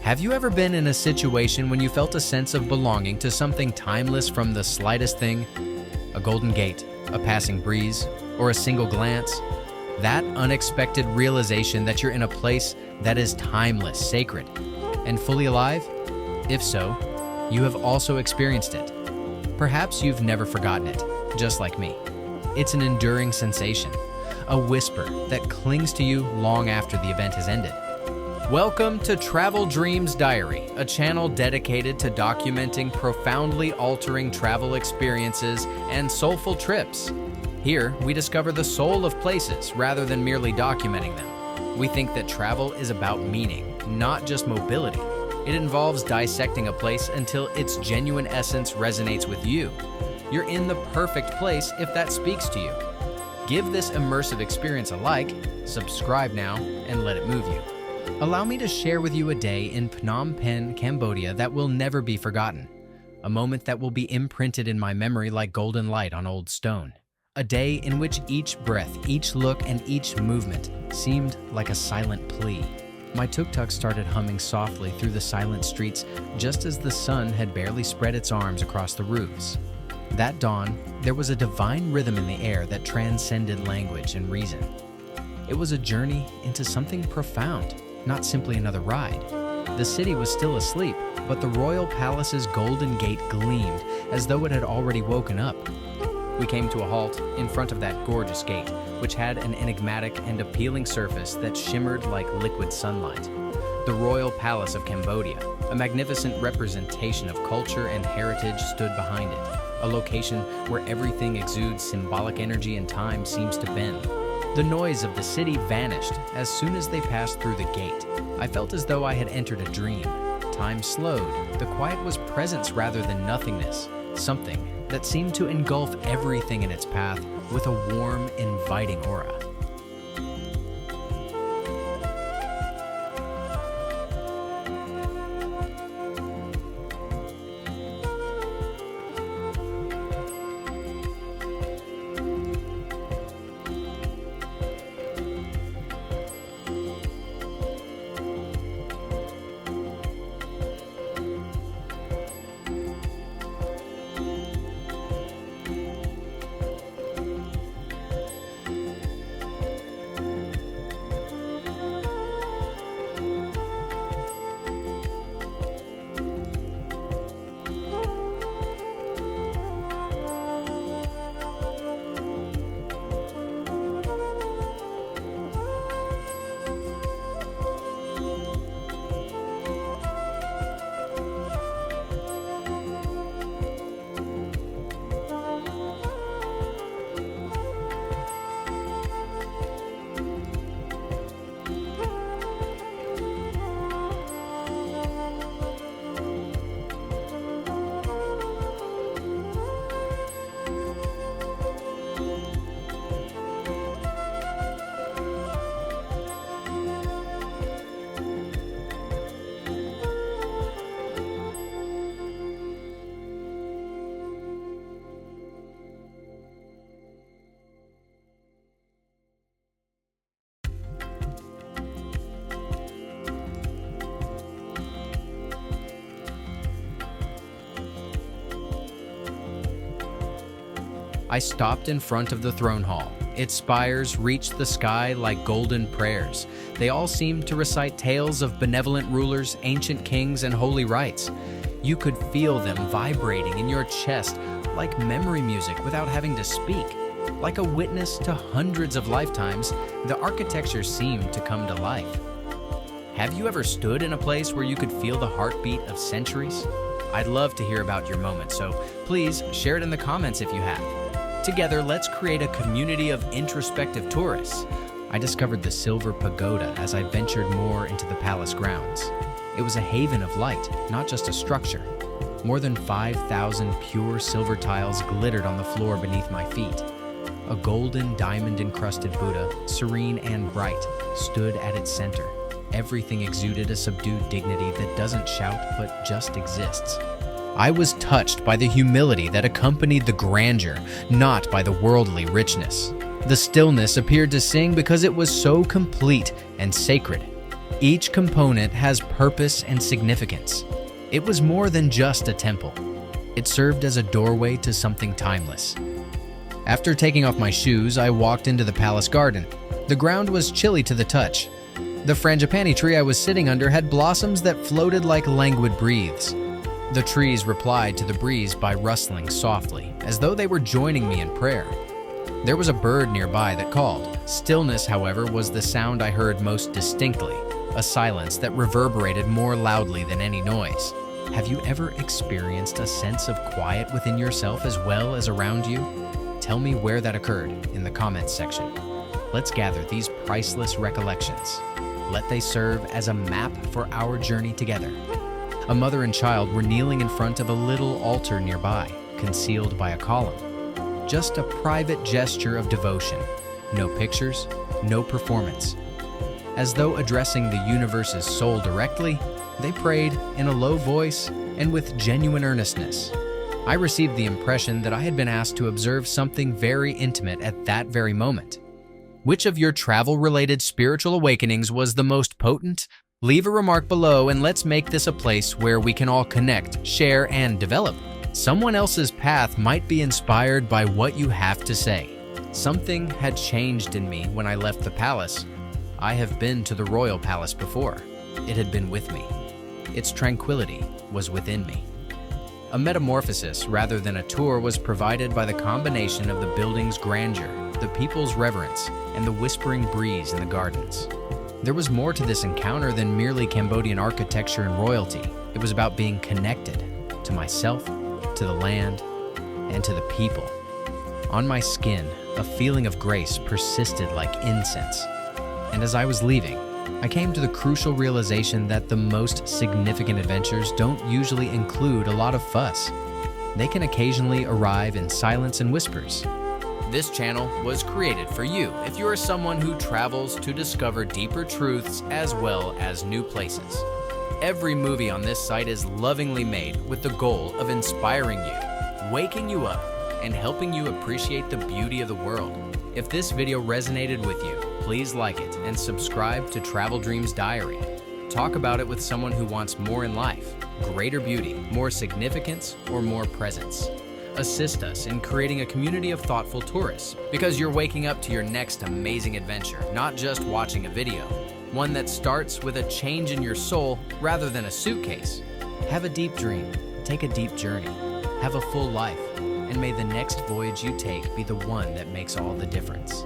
Have you ever been in a situation when you felt a sense of belonging to something timeless from the slightest thing? A golden gate, a passing breeze, or a single glance? That unexpected realization that you're in a place that is timeless, sacred, and fully alive? If so, you have also experienced it. Perhaps you've never forgotten it, just like me. It's an enduring sensation, a whisper that clings to you long after the event has ended. Welcome to Travel Dreams Diary, a channel dedicated to documenting profoundly altering travel experiences and soulful trips. Here, we discover the soul of places rather than merely documenting them. We think that travel is about meaning, not just mobility. It involves dissecting a place until its genuine essence resonates with you. You're in the perfect place if that speaks to you. Give this immersive experience a like, subscribe now, and let it move you. Allow me to share with you a day in Phnom Penh, Cambodia that will never be forgotten. A moment that will be imprinted in my memory like golden light on old stone. A day in which each breath, each look, and each movement seemed like a silent plea. My tuk-tuk started humming softly through the silent streets just as the sun had barely spread its arms across the roofs. That dawn, there was a divine rhythm in the air that transcended language and reason. It was a journey into something profound. Not simply another ride. The city was still asleep, but the royal palace's golden gate gleamed as though it had already woken up. We came to a halt in front of that gorgeous gate, which had an enigmatic and appealing surface that shimmered like liquid sunlight. The royal palace of Cambodia, a magnificent representation of culture and heritage, stood behind it, a location where everything exudes symbolic energy and time seems to bend. The noise of the city vanished as soon as they passed through the gate. I felt as though I had entered a dream. Time slowed. The quiet was presence rather than nothingness, something that seemed to engulf everything in its path with a warm, inviting aura. I stopped in front of the throne hall. Its spires reached the sky like golden prayers. They all seemed to recite tales of benevolent rulers, ancient kings, and holy rites. You could feel them vibrating in your chest like memory music without having to speak. Like a witness to hundreds of lifetimes, the architecture seemed to come to life. Have you ever stood in a place where you could feel the heartbeat of centuries? I'd love to hear about your moment, so please share it in the comments if you have. Together, let's create a community of introspective tourists. I discovered the Silver Pagoda as I ventured more into the palace grounds. It was a haven of light, not just a structure. More than 5,000 pure silver tiles glittered on the floor beneath my feet. A golden, diamond-encrusted Buddha, serene and bright, stood at its center. Everything exuded a subdued dignity that doesn't shout but just exists. I was touched by the humility that accompanied the grandeur, not by the worldly richness. The stillness appeared to sing because it was so complete and sacred. Each component has purpose and significance. It was more than just a temple. It served as a doorway to something timeless. After taking off my shoes, I walked into the palace garden. The ground was chilly to the touch. The frangipani tree I was sitting under had blossoms that floated like languid breaths. The trees replied to the breeze by rustling softly, as though they were joining me in prayer. There was a bird nearby that called. Stillness, however, was the sound I heard most distinctly, a silence that reverberated more loudly than any noise. Have you ever experienced a sense of quiet within yourself as well as around you? Tell me where that occurred in the comments section. Let's gather these priceless recollections. Let they serve as a map for our journey together. A mother and child were kneeling in front of a little altar nearby, concealed by a column. Just a private gesture of devotion. No pictures, no performance. As though addressing the universe's soul directly, they prayed in a low voice and with genuine earnestness. I received the impression that I had been asked to observe something very intimate at that very moment. Which of your travel-related spiritual awakenings was the most potent? Leave a remark below and let's make this a place where we can all connect, share, and develop. Someone else's path might be inspired by what you have to say. Something had changed in me when I left the palace. I have been to the royal palace before. It had been with me. Its tranquility was within me. A metamorphosis rather than a tour was provided by the combination of the building's grandeur, the people's reverence, and the whispering breeze in the gardens. There was more to this encounter than merely Cambodian architecture and royalty. It was about being connected to myself, to the land, and to the people. On my skin, a feeling of grace persisted like incense. And as I was leaving, I came to the crucial realization that the most significant adventures don't usually include a lot of fuss. They can occasionally arrive in silence and whispers. This channel was created for you if you are someone who travels to discover deeper truths as well as new places. Every movie on this site is lovingly made with the goal of inspiring you, waking you up, and helping you appreciate the beauty of the world. If this video resonated with you, please like it and subscribe to Travel Dreams Diary. Talk about it with someone who wants more in life, greater beauty, more significance, or more presence. Assist us in creating a community of thoughtful tourists, because you're waking up to your next amazing adventure, not just watching a video. One that starts with a change in your soul rather than a suitcase. Have a deep dream, take a deep journey, have a full life, and may the next voyage you take be the one that makes all the difference.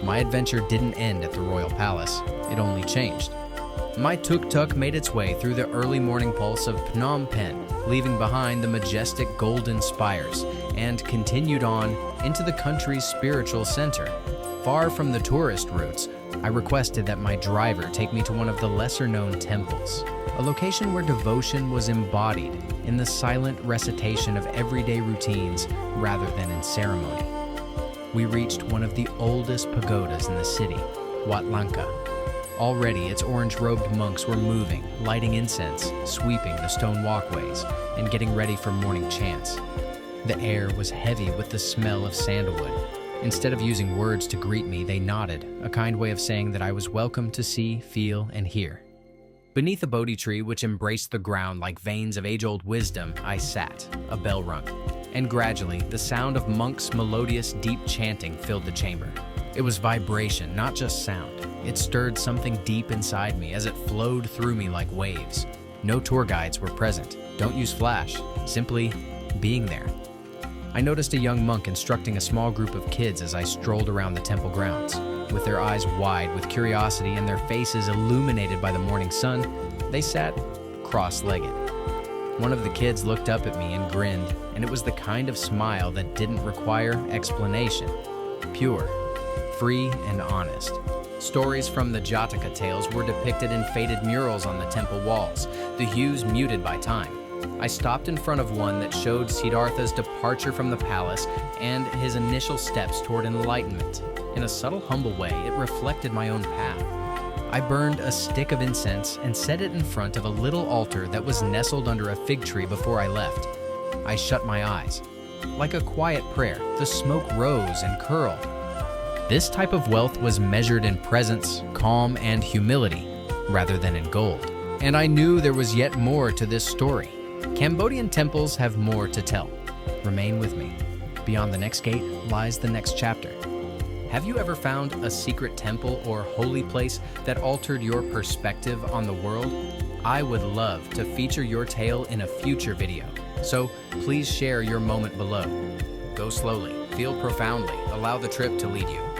My adventure didn't end at the Royal Palace, it only changed. My tuk-tuk made its way through the early morning pulse of Phnom Penh, leaving behind the majestic golden spires, and continued on into the country's spiritual center. Far from the tourist routes, I requested that my driver take me to one of the lesser-known temples, a location where devotion was embodied in the silent recitation of everyday routines rather than in ceremony. We reached one of the oldest pagodas in the city, Wat Langka. Already, its orange-robed monks were moving, lighting incense, sweeping the stone walkways, and getting ready for morning chants. The air was heavy with the smell of sandalwood. Instead of using words to greet me, they nodded, a kind way of saying that I was welcome to see, feel, and hear. Beneath a Bodhi tree which embraced the ground like veins of age-old wisdom, I sat, a bell rung. And gradually, the sound of monks' melodious, deep chanting filled the chamber. It was vibration, not just sound. It stirred something deep inside me as it flowed through me like waves. No tour guides were present. Don't use flash, simply being there. I noticed a young monk instructing a small group of kids as I strolled around the temple grounds. With their eyes wide with curiosity and their faces illuminated by the morning sun, they sat cross-legged. One of the kids looked up at me and grinned, and it was the kind of smile that didn't require explanation. Pure, free, and honest. Stories from the Jataka tales were depicted in faded murals on the temple walls, the hues muted by time. I stopped in front of one that showed Siddhartha's departure from the palace and his initial steps toward enlightenment. In a subtle, humble way, it reflected my own path. I burned a stick of incense and set it in front of a little altar that was nestled under a fig tree before I left. I shut my eyes. Like a quiet prayer, the smoke rose and curled. This type of wealth was measured in presence, calm, and humility. rather than in gold. And I knew there was yet more to this story. Cambodian temples have more to tell. Remain with me. Beyond the next gate lies the next chapter. Have you ever found a secret temple or holy place that altered your perspective on the world? I would love to feature your tale in a future video, so please share your moment below. Go slowly, feel profoundly, allow the trip to lead you.